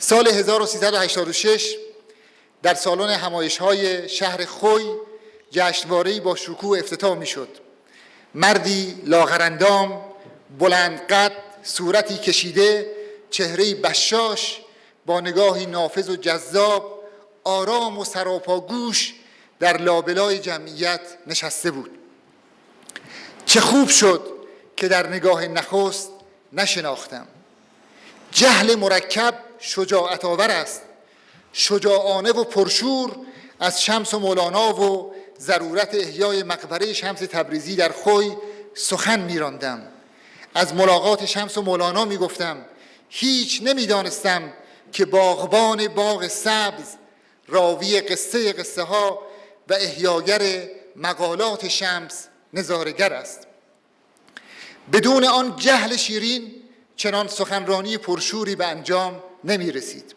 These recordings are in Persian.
سال 1386 در سالن همایش‌های شهر خوی جشنواره‌ای با شکوه افتتاح می‌شد. مردی لاغرندام، بلند قد، صورتی کشیده، چهره‌ای بشاش، با نگاهی نافذ و جذاب، آرام و سراپاگوش در لابلای جمعیت نشسته بود. چه خوب شد که در نگاه نخست نشناختم. جهل مرکب شجاعت آور است. شجاعانه و پرشور از شمس و مولانا و ضرورت احیای مقبره شمس تبریزی در خوی سخن می‌راندم. از ملاقات شمس و مولانا می‌گفتم هیچ نمی‌دانستم که باغبان باغ سبز راوی قصه ها و احیاگر مقالات شمس نظاره‌گر است. بدون آن جهل شیرین چنان سخنرانی پرشوری به انجام نمی رسید.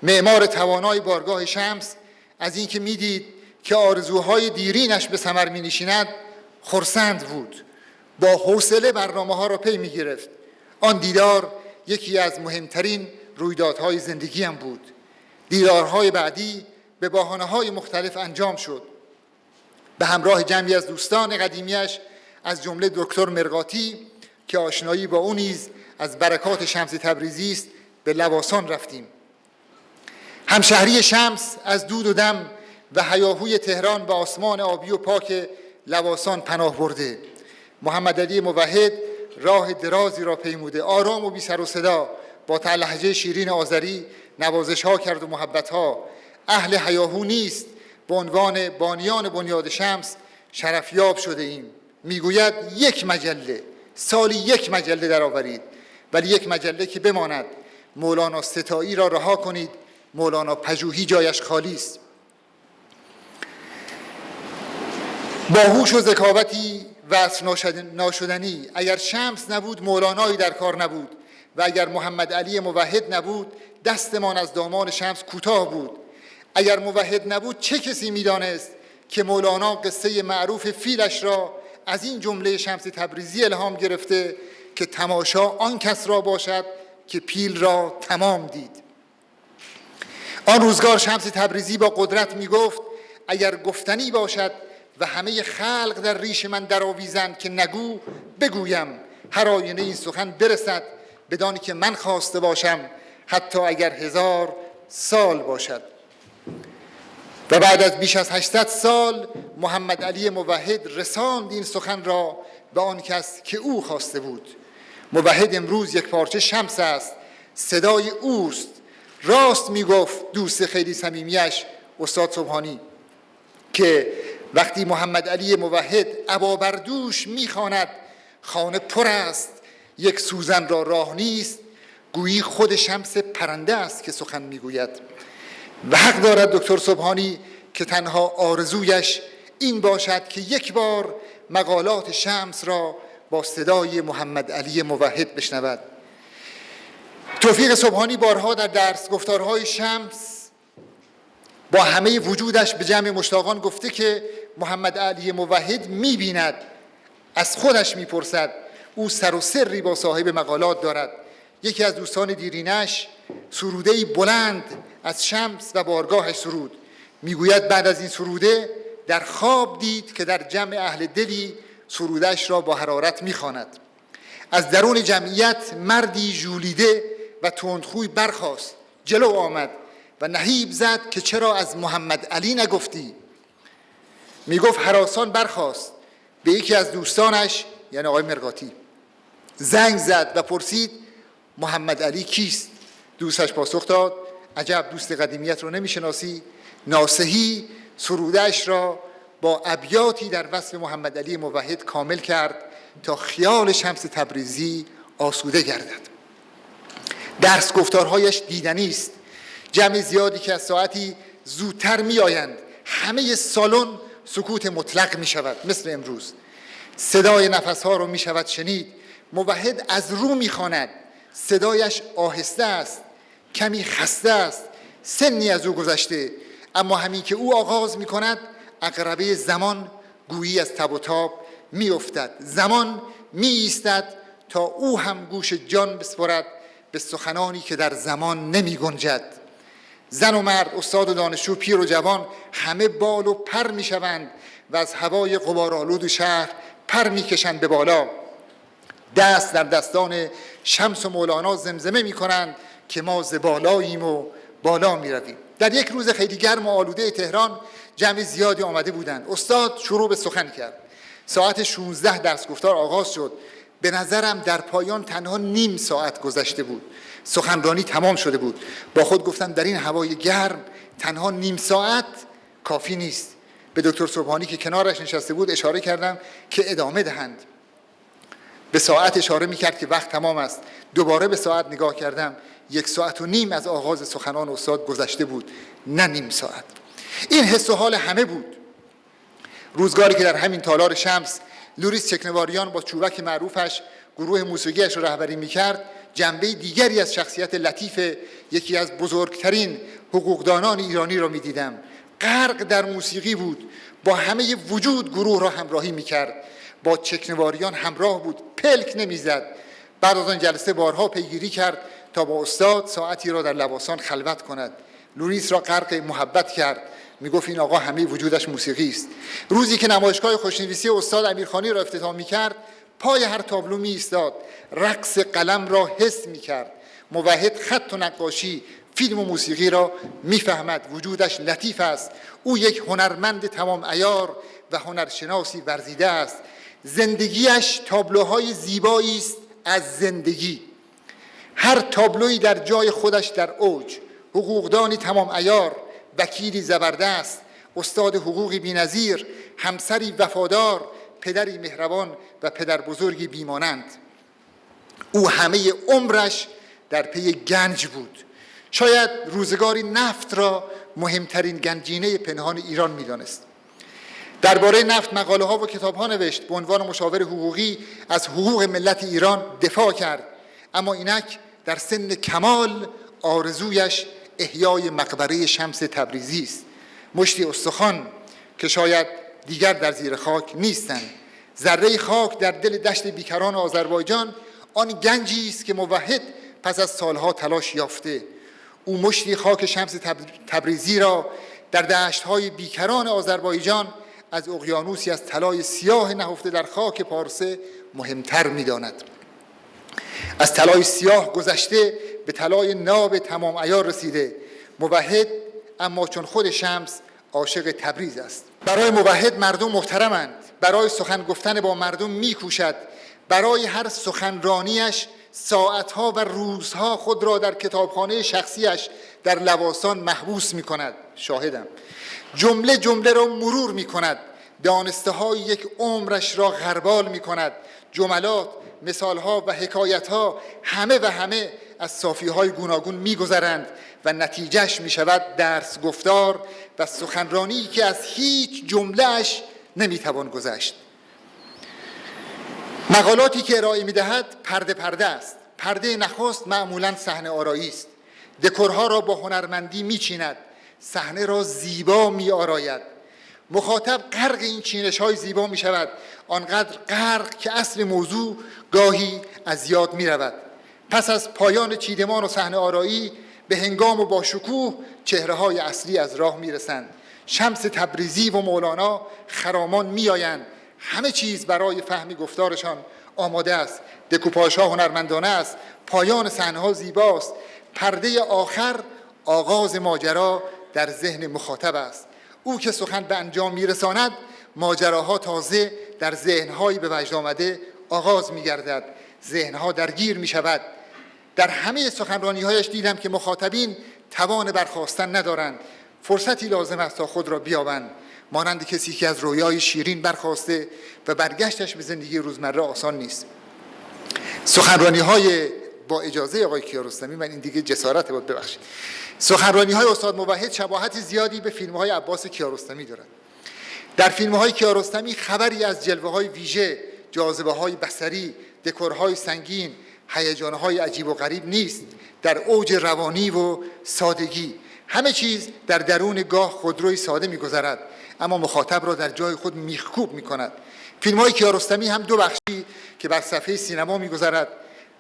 معمار توانای بارگاه شمس از اینکه میدید که آرزوهای دیرینش به ثمر می نشیند خرسند بود. با حوصله برنامه‌ها را پی می گرفت. آن دیدار یکی از مهمترین رویدادهای زندگیم بود. دیدارهای بعدی به بهانه‌های مختلف انجام شد. به همراه جمعی از دوستان قدیمیش از جمله دکتر مرغاتی که آشنایی با او نیز از برکات شمس تبریزی است به لواسان رفتیم. همشهری شمس از دود و دم و هیاهوی تهران به آسمان آبی و پاک لواسان پناه برده. محمد علی موحد راه درازی را پیموده، آرام و بی سر و صدا با لهجه شیرین آذری نوازش‌ها کرد و محبت‌ها. اهل هیاهو نیست، به عنوان بانیان بنیاد شمس شرفیاب شده ایم. میگوید یک مجله، سالی یک مجله درآورید، ولی یک مجله که بماند. مولانا ستایی را رها کنید، مولانا پژوهی جایش خالی است. با هوش و ذکاوتی وصف ناشدنی، اگر شمس نبود مولانایی در کار نبود و اگر محمد علی موحد نبود دستمان از دامان شمس کوتاه بود. اگر موحد نبود چه کسی میدانست که مولانا قصه معروف فیلش را از این جمله شمس تبریزی الهام گرفته که تماشا آن کس را باشد که پیل را تمام دید. آن روزگار شمس تبریزی با قدرت می گفت اگر گفتنی باشد و همه خلق در ریش من درآویزند که نگو بگویم، هر آینه این سخن برسد بدانی که من خواسته باشم، حتی اگر 1000 سال باشد. و بعد از بیش از 800 سال محمد علی موحد رساند این سخن را به آن کس که او خواسته بود. موحد امروز یک پارچه شمس است، صدای اوست. راست میگفت دوست خیلی صمیمیش استاد سبحانی که وقتی محمد علی موحد ابا بردوش میخواند خانه پر است یک سوزن را راه نیست، گویی خود شمس پرنده است که سخن میگوید. و حق دارد دکتر سبحانی که تنها آرزویش این باشد که یک بار مقالات شمس را با صدای محمد علی موحد بشنود. توفیق سبحانی بارها در درس گفتارهای شمس با همه وجودش به جمع مشتاقان گفته که محمد علی موحد می‌بیند، از خودش می‌پرسد، او سر و سری با صاحب مقالات دارد. یکی از دوستان دیرینش سروده‌ای بلند از شمس و بارگاهش سرود. میگوید بعد از این سروده در خواب دید که در جمع اهل دلی سرودش را با حرارت میخواند. از درون جمعیت مردی ژولیده و تندخوی برخاست، جلو آمد و نهیب زد که چرا از محمد علی نگفتی؟ میگفت هراسان برخاست، به یکی از دوستانش یعنی آقای مرغاتی زنگ زد و پرسید محمد علی کیست؟ دوستش پاسخ داد عجب دوست قدیمیت رو نمیشناسی؟ ناصحی سرودش را با ابیاتی در وصف محمد علی موحد کامل کرد تا خیال شمس تبریزی آسوده گردد. درس گفتارهایش دیدنی است. جمع زیادی که از ساعتی زودتر می آیند، همه سالن سکوت مطلق می شود مثل امروز. صدای نفسها رو می شود شنید. موحد از رو می خواند، صدایش آهسته است، کمی خسته است، سنی از او گذشته، اما همین که او آغاز می کند عقربه زمان گویی از تب و تاب می افتد. زمان می ایستد تا او هم گوش جان بسپرد به سخنانی که در زمان نمی گنجد. زن و مرد، استاد و دانشجو، پیر و جوان، همه بال و پر می شوند و از هوای غبارآلود شهر پر می کشند به بالا. دست در دستان شمس و مولانا زمزمه می کنند که ما ز بالاییم و بالا می رویم. در یک روز خیلی گرم و آلوده تهران جمع زیادی آمده بودند. استاد شروع به سخن کرد. ساعت 16 درس گفتار آغاز شد. به نظرم در پایان تنها نیم ساعت گذشته بود. سخنرانی تمام شده بود. با خود گفتم در این هوای گرم تنها نیم ساعت کافی نیست. به دکتر سبحانی که کنارش نشسته بود اشاره کردم که ادامه دهند. به ساعت اشاره میکرد که وقت تمام است. دوباره به ساعت نگاه کردم. 1 ساعت و نیم از آغاز سخنان استاد گذشته بود، نه نیم ساعت. این حس و حال همه بود. روزگاری که در همین تالار شمس لوریس چکنواریان با چوبک معروفش گروه موسیقیش را رهبری میکرد، جنبه دیگری از شخصیت لطیف یکی از بزرگترین حقوقدانان ایرانی را میدیدم. غرق در موسیقی بود، با همه وجود گروه را همراهی میکرد، با چکنواریان همراه بود، پلک نمیزد. بعد از آن جلسه بارها پیگیری کرد تا با استاد ساعتی را در لواسان خلوت کند. لوریس را غرق محبت کرد، میگفت این آقا همه وجودش موسیقی است. روزی که نمایشگاه خوشنویسی استاد امیرخانی را افتتاح میکرد، پای هر تابلو می ایستاد، رقص قلم را حس میکرد. موحد خط و نقاشی، فیلم و موسیقی را میفهمد. وجودش لطیف است. او یک هنرمند تمام عیار و هنرشناسی ورزیده است. زندگیش تابلوهای زیبایی است از زندگی. هر تابلویی در جای خودش در اوج. حقوقدانی تمام عیار، وکیلی زبردست، استاد حقوقی بی‌نظیر، همسری وفادار، پدری مهربان و پدر بزرگی بیمانند. او همه عمرش در پی گنج بود. شاید روزگاری نفت را مهمترین گنجینه پنهان ایران می‌دانست. درباره نفت مقاله ها و کتاب ها نوشت. به عنوان مشاور حقوقی از حقوق ملت ایران دفاع کرد. اما اینک در سن کمال آرزویش احیای مقبره شمس تبریزی است. مشتی استخوان که شاید دیگر در زیر خاک نیستند. ذره خاک در دل دشت بیکران آذربایجان آن گنجی است که موحد پس از سالها تلاش یافته. او مشتی خاک شمس تبریزی را در دشت‌های بیکران آذربایجان از اقیانوسی از طلای سیاه نهفته در خاک پارسه مهمتر می‌داند. از طلای سیاه گذشته به طلای ناب تمام عیار رسیده. موحد اما چون خود شمس عاشق تبریز است. برای موحد مردم محترمند. برای سخن گفتن با مردم می‌کوشد. برای هر سخنرانیش ساعتها و روزها خود را در کتابخانه شخصیش در لواسان محبوس می‌کند. شاهدم. جمله جمله را مرور می‌کند. دانسته های یک عمرش را غربال می‌کند. جملات، مثالها و حکایتها همه از صافی‌های گوناگون می‌گذرند و نتیجهش می‌شود درس گفتار و سخنرانی که از هیچ جمله‌اش نمی‌توان گذشت. مقالاتی که ارائه می‌دهد پرده است. پرده نخست معمولاً صحنه آرایی است. دکورها را با هنرمندی می‌چیند. صحنه را زیبا می‌آراید. مخاطب غرق این چینش‌های زیبا می‌شود، آنقدر غرق که اصل موضوع گاهی از یاد می‌رود. پس از پایان چیدمان و صحنه آرایی به هنگام و با شکوه چهره‌های اصلی از راه می‌رسند. شمس تبریزی و مولانا خرامان می‌آیند. همه چیز برای فهم گفتارشان آماده است. دکوپاژها هنرمندانه است. پایان صحنه‌ها زیباست. پرده آخر آغاز ماجرا در ذهن مخاطب است. او که سخن به انجام میرساند، ماجراها تازه در ذهن‌های به وجد آمده آغاز می‌گردد. ذهن‌ها درگیر می‌شود. در همه سخنرانی‌هایش دیدم که مخاطبین توان برخاستن ندارند. فرصتی لازم است تا خود را بیابند. مانند کسی که از رویای شیرین برخاسته و برگشتش به زندگی روزمره آسان نیست. سخنرانی‌های با اجازه آقای کیارستمی، من این دیگه جسارت بود، ببخشید. سخنرانی‌های استاد موحد شباهت زیادی به فیلم‌های عباس کیارستمی دارد. در فیلم‌های کیارستمی خبری از جلوه‌های ویژه، جاذبه‌های بصری، دکورهای سنگین، هیجان‌های عجیب و غریب نیست. در اوج روانی و سادگی همه چیز در درون گاه خودروی ساده می‌گذرد، اما مخاطب را در جای خود میخکوب می‌کند. فیلم‌های کیارستمی هم دو بخشی که بر صفحه سینما می‌گذرد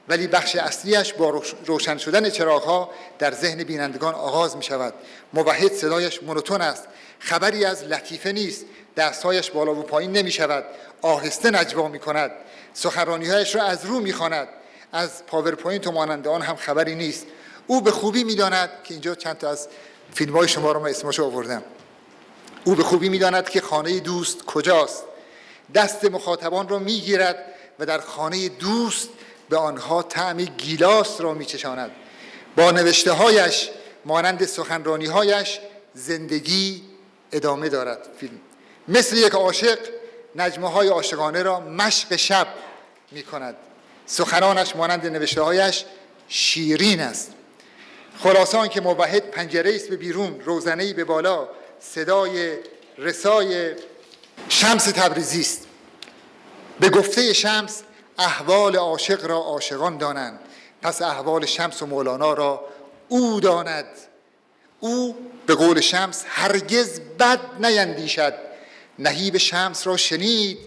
ولی بخش اصلیش با روشن شدن چراغ‌ها در ذهن بینندگان آغاز می‌شود. موحد صدایش مونوتون است، خبری از لطیفه نیست، دستهایش بالا و پایین نمی‌شود، آهسته نجوا می‌کند، سخنرانی‌هایش را از رو می‌خواند، از پاورپوینت و مانند آن هم خبری نیست. او به خوبی می‌داند که اینجا چند تا از فیلم‌های شما رو من اسمشو آوردم. او به خوبی می‌داند که خانه دوست کجاست. دست مخاطبان را می‌گیرد و در خانه دوست به آنها طعم گیلاس را می‌چشاند. با نوشته‌هایش مانند سخنرانی‌هایش زندگی ادامه دارد. فیلم مثل یک عاشق نجمه‌های عاشقانه را مشق شب می‌کند. سخنانش مانند نوشته‌هایش شیرین است. خلاصه آن که موحد پنجره‌ای است به بیرون، روزنه‌ای به بالا، صدای رسای شمس تبریزی است. به گفته شمس احوال عاشق را عاشقان دانند، پس احوال شمس و مولانا را او داند. او به قول شمس هرگز بد نیندیشد، نهیب شمس را شنید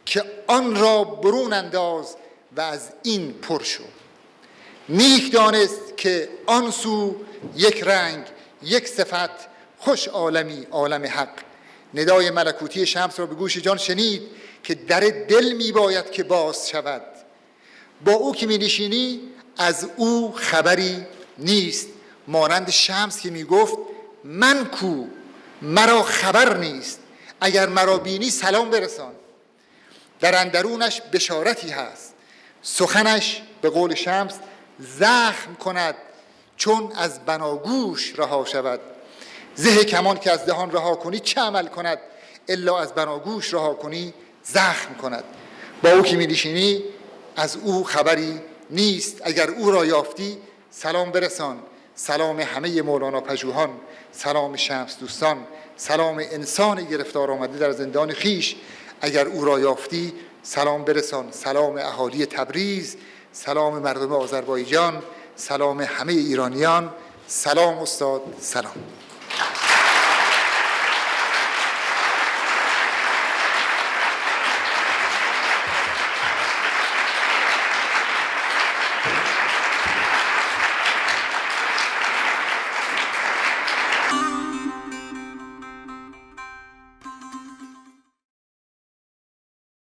که آن را برون انداز و از این پر شو. نیک دانست که آن سو یک رنگ یک صفت، خوش عالمی عالم حق. ندای ملکوتی شمس را به گوش جان شنید که در دل می باید که باز شود. با او که می نشینی از او خبری نیست، مانند شمس که می گفت من کو مرا خبر نیست، اگر مرا بینی سلام برسان. در اندرونش بشارتی هست، سخنش به قول شمس زخم کند چون از بناگوش رها شود. زه کمان که از دهان رها کنی چه عمل کند، الا از بناگوش رها کنی زخم کند. با او که می نشینی از او خبری نیست، اگر او را یافتی سلام برسان. سلام همه مولانا پژوهان، سلام شمس دوستان، سلام انسان گرفتار آمده در زندان خیش. اگر او را یافتی سلام برسان. سلام اهالی تبریز، سلام مردم آذربایجان، سلام همه ایرانیان. سلام استاد، سلام.